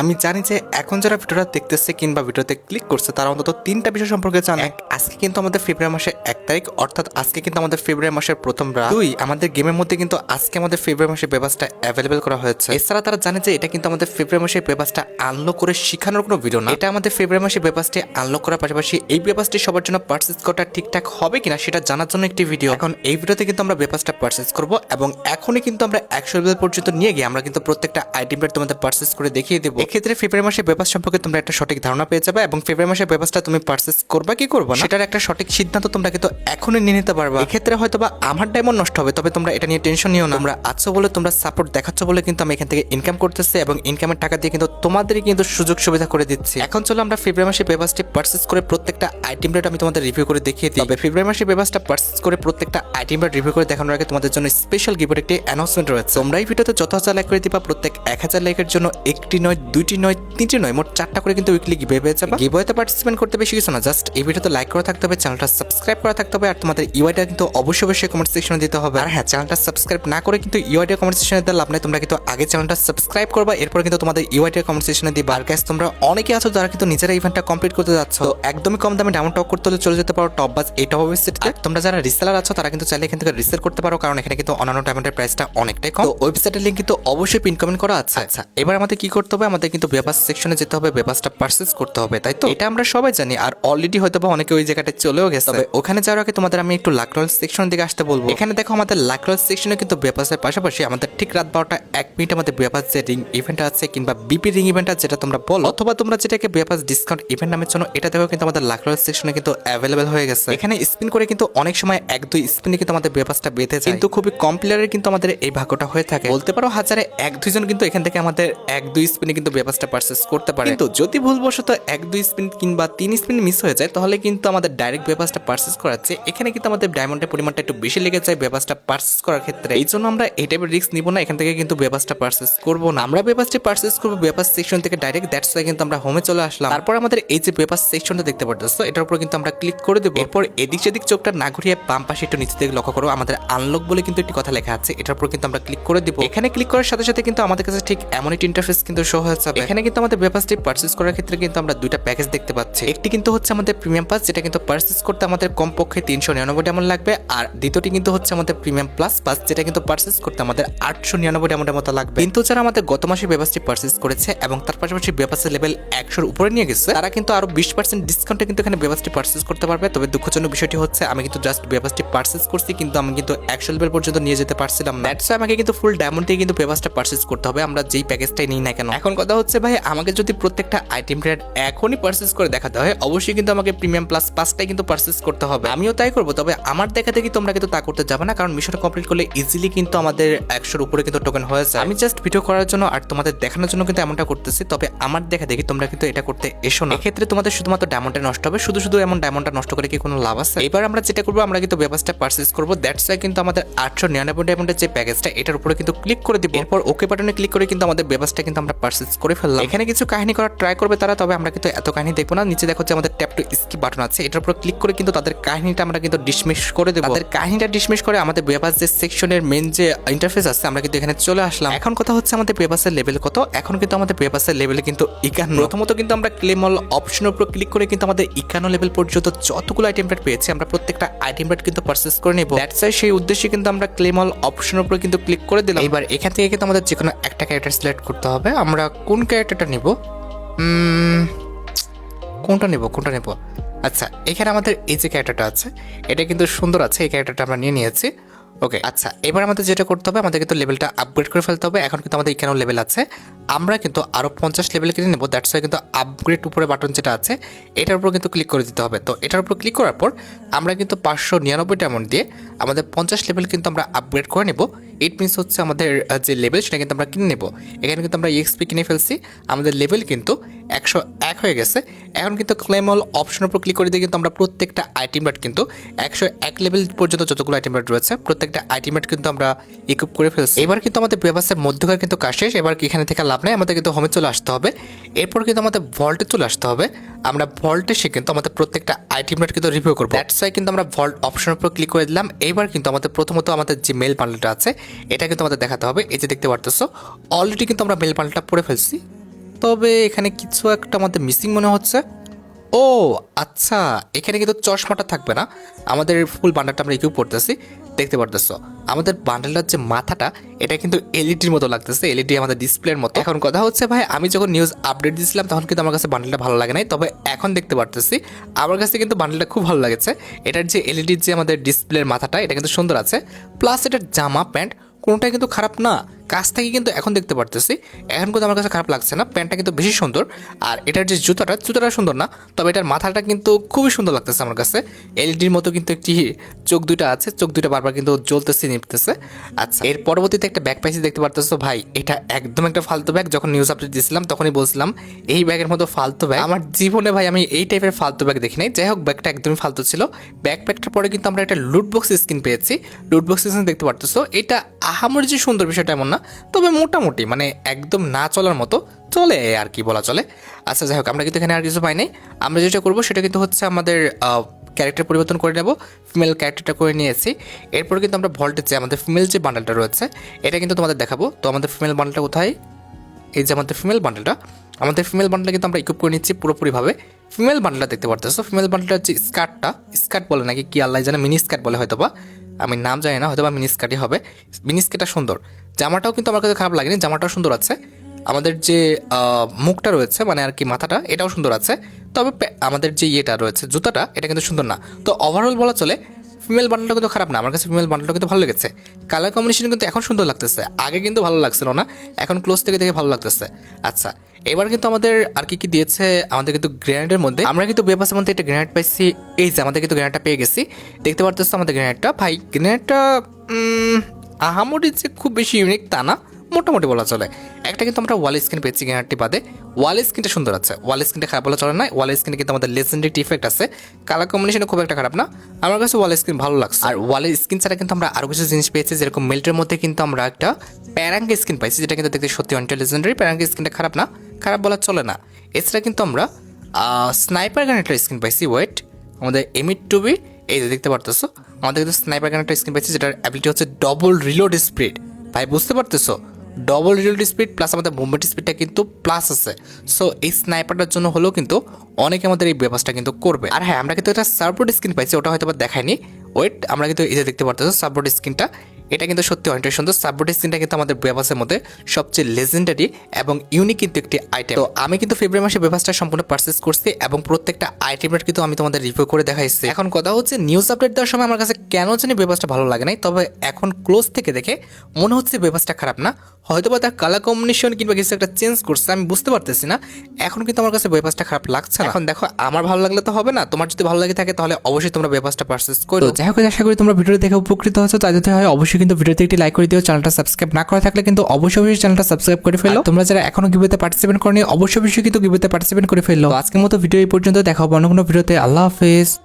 আমি জানি যে এখন যারা ভিডিওটা দেখতেছে কিংবা ভিডিওতে ক্লিক করছে তারা অন্তত তিনটা বিষয় সম্পর্কে জানে। আজকে কিন্তু আমাদের ফেব্রুয়ারি মাসের 1 তারিখ, অর্থাৎ আজকে কিন্তু আমাদের ফেব্রুয়ারি মাসের প্রথম রাত। দুই, আমাদের গেমের মধ্যে কিন্তু আজকে আমাদের ফেব্রুয়ারি মাসের পেপারসটা অ্যাভেলেবেল করা হয়েছে। এছাড়া তারা জানে যে এটা কিন্তু আমাদের ফেব্রুয়ারি মাসের পেপারসটা আনলক করে শেখানোর কোনো ভিডিও না, এটা আমাদের ফেব্রুয়ারি মাসের পেপারসটি আনলক করার পাশাপাশি এই পেপারসটি সবার জন্য পারচেজ করাটা ঠিকঠাক হবে কিনা সেটা জানার জন্য একটি ভিডিও। এখন এই ভিডিওতে কিন্তু আমরা পেপারসটা পারচেজ করব এবং এখনই কিন্তু আমরা 100 লেভেল পর্যন্ত নিয়ে গিয়ে আমরা কিন্তু প্রত্যেকটা আইটেম তোমাদের পারচেজ করে দেখিয়ে দেবো। এক্ষেত্রে ফেব্রুয়ারি মাসের পেপার সম্পর্কে তোমরা একটা সঠিক ধারণা পেয়ে যাবে এবং ফেব্রুয়ারি মাসের পেপারসটা তুমি পারচেজ করবা কি করবা না সেটার একটা সঠিক সিদ্ধান্ত তোমরা কিন্তু এখনই নিয়ে নিতে পারবা। এক্ষেত্রে হয়তো বা আমার ডায়মন্ড নষ্ট হবে, তবে তোমরা এটা নিয়ে টেনশন নিও না। তোমরা আছো বলে, তোমরা সাপোর্ট দেখাচ্ছ বলে কিন্তু আমি এখান থেকে ইনকাম করতেছি এবং ইনকামের টাকা দিয়ে কিন্তু তোমাদেরই কিন্তু সুযোগ সুবিধা করে দিচ্ছি। এখন চলো আমরা ফেব্রুয়ারি মাসের পেপারসটি পারচেজ করে প্রত্যেকটা আইটেম রেট আমি তোমাদের রিভিউ করে দেখিয়ে দিই। তবে ফেব্রুয়ারি মাসের পেপারসটা পারচেজ করে প্রত্যেকটা আইটেম রেট রিভিউ করে দেখানোর আগে তোমাদের জন্য স্পেশাল গিফটের একটি অ্যানাউন্সমেন্ট রয়েছে। তোমরা এই ভিডিওতে যত হাজার লাইক করে দিবা, প্রত্যেক 1000 লাইকের জন্য একটি নয়, দুইটি নয়, তিনটি নয়, মোট 4টা করে কিন্তু উইকলি গিভওয়ে পেয়ে যাবে। গিভওয়েতে পার্টিসিপেট করতে বেশি কিছু না, জাস্ট এই ভিডিওতে লাইক করা থাকতে হবে, চ্যানেলটা সাবস্ক্রাইব করা থাকতে হবে আর তোমাদের ইউআইটা কিন্তু অবশ্যই কমেন্ট সেকশনে দিতে হবে। আর হ্যাঁ, চ্যানেলটা সাবস্ক্রাইব না করে কিন্তু ইউআইটা কমেন্ট সেকশনে দিতে লাভ নাই, তোমরা কিন্তু আগে চ্যানেলটা সাবস্ক্রাইব করবা, এরপর কিন্তু তোমাদের ইউআইটা কমেন্ট সেকশনে দিবা। আর গাইস, তোমরা অনেকে আছো যারা কিন্তু নিজেরা ইভেন্টটা কমপ্লিট করতে যাচ্ছ, তো একদমই কম দামে ডায়মন্ড টপ করতে হলে চলে যেতে পারো টপ বাজ এই টপ ওয়েবসাইটে। তোমরা যারা রিসেলার আছো তারা কিন্তু চাইলে এখান থেকে রিসেল করতে পারো, কারণ এখানে কিন্তু অন্যান্য ডায়মন্ডের প্রাইসটা অনেকটাই কম। তো ওয়েবসাইটের লিংক কিন্তু অবশ্যই পিন কমেন্ট করা আছে। আচ্ছা, এবার আমাদের কি করতে হবে, আমাদের কিন্তু পেপার সেকশনে যেতে হবে, পেপারসটা পারচেজ করতে হবে, তাই তো? এটা আমরা সবাই জানি আর অলরেডি হয়তো বা অনেকে ওই জায়গাটা চলেও গেছে। তবে ওখানে যাওয়ার আগে তোমাদের আমি একটু লাক রয়্যাল সেকশন দিকে আসতে বলবো। এখানে দেখো আমাদের লাক রয়্যাল সেকশনে কিন্তু পেপারসের পাশাপাশি আমাদের ঠিক রাত 12টা 1 মিনিট আমাদের পেপার যে রিং ইভেন্ট আছে কিংবা বিপি রিং ইভেন্ট আছে যেটা তোমরা বলো, অথবা তোমরা যেটাকে পেপার ডিসকাউন্ট ইভেন্ট নামের জন্য, এটা দেখো কিন্তু আমাদের লাক রয়্যাল সেকশনে কিন্তু অ্যাভেলেবেল হয়ে গেছে। এখানে স্পিন করে কিন্তু অনেক সময় 1-2 স্পিনে কিন্তু আমাদের পেপারসটা বেঁধে যায়, কিন্তু খুবই কম প্লেয়ারের কিন্তু আমাদের এই ভাগ্যটা হয়ে থাকে। বলতে পারো হাজারে 1-2 জন কিন্তু এখান থেকে আমাদের 1-2 স্পিনে কিন্তু পেপারসটা পারচেজ করতে পারে। কিন্তু যদি ভুলবশত 1-2 স্পিন কিংবা 3 স্পিন মিস হয়ে যায়, তাহলে কিন্তু আমাদের ডাইরেক্ট পেপারসটা পারচেজ করাচ্ছে এখানে কিন্তু আমাদের ডায়মন্ডের পরিমাণটা একটু বেশি লেগে যায় পেপারসটা পারচেজ করার ক্ষেত্রে। এই জন্য আমরা এই টাইপের রিস্ক নিব না, এখান থেকে কিন্তু পেপারসটা পারচেজ করবো না। আমরা পেপারসটি পারচেজ করবো পেপার সেকশন থেকে ডাইরেক্ট, দ্যাটস ওয়াই কিন্তু আমরা হোমে চলে আসলাম। তারপর আমাদের এই যে পেপার সেকশনটা দেখতে পাচ্ছ, এটার উপর কিন্তু আমরা ক্লিক করে দেবো। এরপর এদিক সেদিক চোখটা না ঘুরিয়ে বাম পাশে একটু নিচে দিকে লক্ষ্য করো, আমাদের আনলক বলে কিন্তু একটি কথা লেখা আছে, এটার উপর কিন্তু আমরা ক্লিক করে দিব। এখানে ক্লিক করার সাথে সাথে কিন্তু আমাদের কাছে ঠিক এমন একটি ইন্টারফেস কিন্তু শো হয়ে যাবে। এখানে কিন্তু আমাদের পেপারসটি পারচেজ করার ক্ষেত্রে কিন্তু আমরা দুইটা প্যাকেজ দেখতে পাচ্ছি। একটি কিন্তু হচ্ছে আমাদের প্রিমিয়াম পাস, যেটা কিন্তু পারচেজ করতে আমাদের কমপক্ষে 399 ডায়মন্ড লাগবে, আর দ্বিতীয়টি কিন্তু হচ্ছে আমাদের প্রিমিয়াম প্লাস পাস, যেটা কিন্তু পারচেজ করতে আমাদের 899 ডায়মন্ডের মতো লাগবে। কিন্তু যারা আমাদের গত মাসে পেপারসটি পারচেজ করেছে এবং তার পাশাপাশি পেপারসের লেভেল 100 উপরে নিয়ে গেছে, তারা কিন্তু আরো 20% ডিসকাউন্টে কিন্তু এখানে পেপারসটি পারচেজ করতে পারবে। তবে দুঃখজনক বিষয়টি হচ্ছে আমি কিন্তু জাস্ট পেপারসটি পারচেজ করছি, কিন্তু আমি কিন্তু 100 লেভেল পর্যন্ত নিয়ে যেতে পারছিলাম না। দ্যাটস আমাকে কিন্তু ফুল ডায়মন্ড দিয়ে কিন্তু পেপারসটা পারচেজ করতে হবে, আমরা যেই প্যাকেজটাই নিই না কেন। এখন কথা হচ্ছে ভাই, আমাকে যদি প্রত্যেকটা আইটেম রেট এখনই পারচেজ করে দেখাতে হয়, অবশ্যই কিন্তু আমাকে প্রিমিয়াম প্লাস পাসটাই কিন্তু পারচেজ করতে হবে। আমিও তাই করবো, তবে আমার দেখা দেখি তোমরা কিন্তু তা করতে যাবে না, কারণ মিশন কমপ্লিট করলে ইজিলি কিন্তু আমাদের 100 উপরে কিন্তু টোকেন হয়ে যায়। আমি জাস্ট ভিডিও করার জন্য আর তোমাদের দেখানোর জন্য কিন্তু এমনটা করতেছি, তবে আমার দেখা দেখি তোমরা কিন্তু এটা করতে এসো না। এক্ষেত্রে তোমাদের শুধুমাত্র ডায়মন্ডটা নষ্ট হবে, শুধু এমন ডায়মন্ডটা নষ্ট করে কি কোনো লাভ আছে? এবার আমরা যেটা করবো, আমরা কিন্তু পেপারসটা পারচেজ করবো। দ্যাটস ওয়াই কিন্তু আমাদের 899 ডায়মন্ডের যে প্যাকেজটা, এটার উপরে কিন্তু ক্লিক করে দিব। এরপর ওকে বাটনে ক্লিক করে কিন্তু আমাদের পেপারসটা কিন্তু আমরা পারচেজ করে ফেললাম। এখানে কিছু কাহিনী করার ট্রাই করবে তারা, তবে আমরা কিন্তু এত কাহিনী দেখবো না। নিচে দেখো যে আমাদের ট্যাপ টু স্কিপ বাটন আছে, এটার উপর ক্লিক করে কিন্তু তাদের কাহিনীটা আমরা কিন্তু ডিসমিস করে দেবো। তাদের কাহিনীটা ডিসমিস করে আমাদের পেপার যে সেকশনের মেন যে ইন্টারফেস আছে, আমরা কিন্তু এখানে চলে আসলাম। এখন কথা হচ্ছে আমাদের পেপারসের লেভেল কত? এখন কিন্তু আমাদের পেপারসের লেভেলে কিন্তু 51। প্রথমত কিন্তু আমরা ক্লেম অল অপশনের উপর ক্লিক করে কিন্তু আমাদের 51 লেভেল পর্যন্ত যতগুলো আইটেম রেট পেয়েছি, আমরা প্রত্যেকটা আইটেম রেট কিন্তু পারচেজ করে নেব। দ্যাটস ওয়াই সেই উদ্দেশ্যে কিন্তু আমরা ক্লেম অল অপশনের উপর কিন্তু ক্লিক করে দিলাম। এবার এখান থেকে কিন্তু আমাদের যে কোনো একটা ক্যারেক্টার সিলেক্ট করতে হবে। আমরা কোন ক্যারেক্টারটা নিব? কোনটা নেব? আচ্ছা, এখানে আমাদের এই যে ক্যারেক্টারটা আছে, এটা কিন্তু সুন্দর আছে, এই ক্যারেক্টারটা আমরা নিয়ে নিয়েছি। ওকে, আচ্ছা, এবার আমাদের যেটা করতে হবে, আমাদের কিন্তু লেভেলটা আপগ্রেড করে ফেলতে হবে। এখন কিন্তু আমাদের এখানেও লেভেল আছে, আমরা কিন্তু আরও 50 লেভেলে কিনে নেবো। দ্যাটস ওয়াই কিন্তু আপগ্রেড উপরে বাটন যেটা আছে, এটার উপর কিন্তু ক্লিক করে দিতে হবে। তো এটার উপর ক্লিক করার পর আমরা কিন্তু 599 ডায়মন্ড দিয়ে আমাদের 50 লেভেল কিন্তু আমরা আপগ্রেড করে নেব। ইট মিনস হচ্ছে আমাদের যে লেভেল সেটা কিন্তু আমরা কিনে নেব। এখানে কিন্তু আমরা এক্সপি কিনে ফেলছি, আমাদের লেভেল কিন্তু 101 হয়ে গেছে। এখন কিন্তু ক্লেম অল অপশনের উপর ক্লিক করে দিয়ে কিন্তু আমরা প্রত্যেকটা আইটেম রেট কিন্তু 101 লেভেল পর্যন্ত যতগুলো আইটেম রেট রয়েছে প্রত্যেকটা আইটেম রেট কিন্তু আমরা ইকুইপ করে ফেলছি। এবার কিন্তু আমাদের পেপারসের মধ্যকার কিন্তু কাজ শেষ। এবার এখানে থেকে লাভ নাই, আমাদের কিন্তু হোমে চলে আসতে হবে। এরপর কিন্তু আমাদের ভল্টে চলে আসতে হবে। আমরা ভল্টে এসে কিন্তু আমাদের প্রত্যেকটা আইটেম রেট কিন্তু রিভিউ করবো। দ্যাটস ওয়াই কিন্তু আমরা ভল্ট অপশনের উপর ক্লিক করে দিলাম। এইবার কিন্তু আমাদের প্রথমত আমাদের যে মেল বান্ডেলটা আছে, এটা কিন্তু আমাদের দেখাতে হবে। এই যে দেখতে পারতেছো, অলরেডি কিন্তু আমরা মেল বান্ডেলটা পড়ে ফেলছি। তবে এখানে কিছু একটা আমাদের মিসিং মনে হচ্ছে। ও আচ্ছা, এখানে কিন্তু চশমাটা থাকবে না, আমাদের ফুল বান্ডেলটা আমরা ইকুইপ করতেছি। দেখতে পারতেছো আমাদের বান্ডেলটার যে মাথাটা এটা কিন্তু এলইডির মতো লাগতেছে, এলইডি আমাদের ডিসপ্লের মতো। এখন কথা হচ্ছে ভাই, আমি যখন নিউজ আপডেট দিয়েছিলাম তখন কিন্তু আমার কাছে বান্ডেলটা ভালো লাগে নাই, তবে এখন দেখতে পারতেছি আমার কাছে কিন্তু বান্ডেলটা খুব ভালো লাগছে। এটার যে এলইডির যে আমাদের ডিসপ্লের মাথাটা এটা কিন্তু সুন্দর আছে, প্লাস এটার জামা প্যান্ট কোনোটাই কিন্তু খারাপ না। কাছ থেকে কিন্তু এখন দেখতে পারতেছি এখন কিন্তু আমার কাছে খারাপ লাগছে না, প্যান্টটা কিন্তু বেশি সুন্দর। আর এটার যে জুতাটা সুন্দর না, তবে এটার মাথাটা কিন্তু খুবই সুন্দর লাগতেছে আমার কাছে। এলইডির মতো কিন্তু একটি চোখ দুইটা আছে, চোখ দুইটা বারবার কিন্তু জ্বলতেছে নিপতেছে। আচ্ছা, এর পরবর্তীতে একটা ব্যাগ পাইছি, দেখতে পারতেছো ভাই এটা একদম একটা ফালতু ব্যাগ। যখন নিউজ আপডেট দিয়েছিলাম তখনই বলছিলাম এই ব্যাগের মতো ফালতু ব্যাগ আমার জীবনে ভাই আমি এই টাইপের ফালতু ব্যাগ দেখি নাই। যাই হোক, ব্যাগটা একদমই ফালতু ছিল। ব্যাকপ্যাকটার পরে কিন্তু আমরা একটা লুট বক্স স্কিন পেয়েছি। লুট বক্স স্কিন দেখতে পারতেছো, এটা আহামরি যে সুন্দর বিষয়টা এমন না, তবে মোটামুটি মানে একদম না চলার মতো চলে আর কি বলা চলে। আচ্ছা যাই হোক, আমরা কিন্তু এখানে আর কিছু পাই নাই। আমরা যেটা করবো সেটা কিন্তু হচ্ছে আমাদের ক্যারেক্টার পরিবর্তন করে নেব, ফিমেল ক্যারেক্টারটা করে নিয়েছি। এরপর কিন্তু আমরা ভল্টের যে আমাদের ফিমেল যে বান্ডেলটা রয়েছে এটা কিন্তু তোমাদের দেখাবো। তো আমাদের ফিমেল বান্ডেলটা কোথায়, এই যে আমাদের ফিমেল বান্ডেলটা, আমাদের ফিমেল বান্ডেলটা কিন্তু আমরা ইকুইপ করে নিচ্ছি পুরোপুরিভাবে। ফিমেল বান্ডেলটা দেখতে পারতেছো, ফিমেল বান্ডেলটার যে স্কার্ট বলে নাকি কি আল্লাহ জানে, মিনি স্কার্ট বলে হয়তো বা, আমি নাম জানি না, হয়তো বা মিনি স্কার্টই হবে। মিনি স্কার্টটা সুন্দর, জামাটাও কিন্তু আমার কাছে খারাপ লাগেনি, জামাটাও সুন্দর আছে। আমাদের যে মুখটা রয়েছে মানে আর কি মাথাটা এটাও সুন্দর আছে, তবে আমাদের যে ইয়েটা রয়েছে জুতাটা এটা কিন্তু সুন্দর না। তো ওভারঅল বলা চলে ফিমেল বান্ডেলটা কিন্তু খারাপ না, আমার কাছে ফিমেল বান্ডেলটা কিন্তু ভালো লেগেছে। কালার কম্বিনেশন কিন্তু এখন সুন্দর লাগতেছে, আগে কিন্তু ভালো লাগছিল না, এখন ক্লোজ থেকে দেখে ভালো লাগতেছে। আচ্ছা, এবার কিন্তু আমাদের আর কি কি দিয়েছে, আমাদের কিন্তু গ্রেনেডের মধ্যে আমরা কিন্তু বেপাসের মধ্যে একটা গ্রেনেড পাইছি। এই যে আমাদের কিন্তু গ্রেনেডটা পেয়ে গেছি, দেখতে পারতেছো আমাদের গ্রেনেডটা। ভাই গ্রেনেডটা আহামরি যে খুব বেশি ইউনিক তা না, মোটামুটি বলা চলে। একটা কিন্তু আমরা ওয়াল স্ক্রিন পেয়েছি গ্রেনেডটি বাদে, ওয়াল স্ক্রিনটা সুন্দর আছে, ওয়াল স্ক্রিনটা খারাপ বলা চলে না। ওয়াল স্ক্রিনে কিন্তু আমাদের লেজেন্ডারি ইফেক্ট আছে, কালার কম্বিনেশন খুব একটা খারাপ না, আমার কাছে ওয়াল স্ক্রিন ভালো লাগছে। আর ওয়ালের স্ক্রিন ছাড়া কিন্তু আমরা আরও কিছু জিনিস পেয়েছি, যেরকম মেল্টের মধ্যে কিন্তু আমরা একটা প্যারাঙ্গা স্ক্রিন পাইছি, যেটা কিন্তু দেখতে সত্যি অনেকটা লেজেন্ডারি। প্যারাঙ্গা স্ক্রিনটা খারাপ না, খারাপ বলা চলে না। এছাড়া কিন্তু আমরা স্নাইপার গানেটার স্ক্রিন পাইছি, ওয়েট আমাদের M8-2B, এই যে দেখতে পারতেছো আমাদের কিন্তু স্নাইপার গানেটার স্ক্রিন পাইছি, যেটার অ্যাবিলিটি হচ্ছে ডবল রিলোড স্পিড। ভাই বুঝতে পারতেছো, ডবল রিলোড স্পিড প্লাস আমাদের মুভমেন্ট স্পিডটা কিন্তু প্লাস আছে। সো এই স্নাইপারটার জন্য হলেও কিন্তু অনেকে আমাদের এই ব্যবস্থা কিন্তু করবে। আর হ্যাঁ, আমরা কিন্তু একটা সাপোর্ট স্ক্রিন পাইছি, ওটা হয়তো বা দেখায়নি। ওয়েট, আমরা কিন্তু এই যে দেখতে পারতেছো সাপোর্ট স্ক্রিনটা, এটা কিন্তু সত্যি অনেকটাই সুন্দর। সাপোর্ট স্ক্রিনটা কিন্তু আমাদের ব্যবসার মধ্যে সবচেয়ে লেজেন্ডারি এবং ইউনিক কিন্তু একটি আইটেম। তো আমি কিন্তু ফেব্রুয়ারি মাসে ব্যবসাটা সম্পূর্ণ পারচেস করছি এবং প্রত্যেকটা আইটেমের কিন্তু আমি তোমাদের রিভিউ করে দেখাইছি। এখন কথা হচ্ছে নিউজ আপডেট দেওয়ার সময় আমার কাছে কেন জানি ব্যবসাটা ভালো লাগে নাই, তবে এখন ক্লোজ থেকে দেখে মনে হচ্ছে ব্যবসাটা খারাপ না, হয়তো বা তার কালার কম্বিনেশন কিংবা কিছু একটা চেঞ্জ করছে, আমি বুঝতে পারতেছি না। এখন কিন্তু আমার কাছে ব্যবসাটা খারাপ লাগছে না। এখন দেখো, আমার ভালো লাগলে তো হবে না, তোমার যদি ভালো লাগে থাকে তাহলে অবশ্যই তোমরা ব্যবসাটা পারচেস করো। যাই হোক, আশা করি তোমরা ভিডিও দেখে উপকৃত হয়েছো, তাই যদি হয় অবশ্যই কিন্তু ভিডিওতে একটি লাইক করে দিও। চ্যানেলটা সাবস্ক্রাইব না করা থাকলে কিন্তু অবশ্যই চ্যানেলটা সাবস্ক্রাইব করে ফেলো। তোমরা যারা এখনো গিভওয়েতে পার্টিসিপেট করনি অবশ্যই কিন্তু গিভওয়েতে পার্টিসিপেট করে ফেলো। আজকের মতো ভিডিও এই পর্যন্ত, দেখা হবে অন্য কোনো ভিডিওতে। আল্লাহ হাফেজ।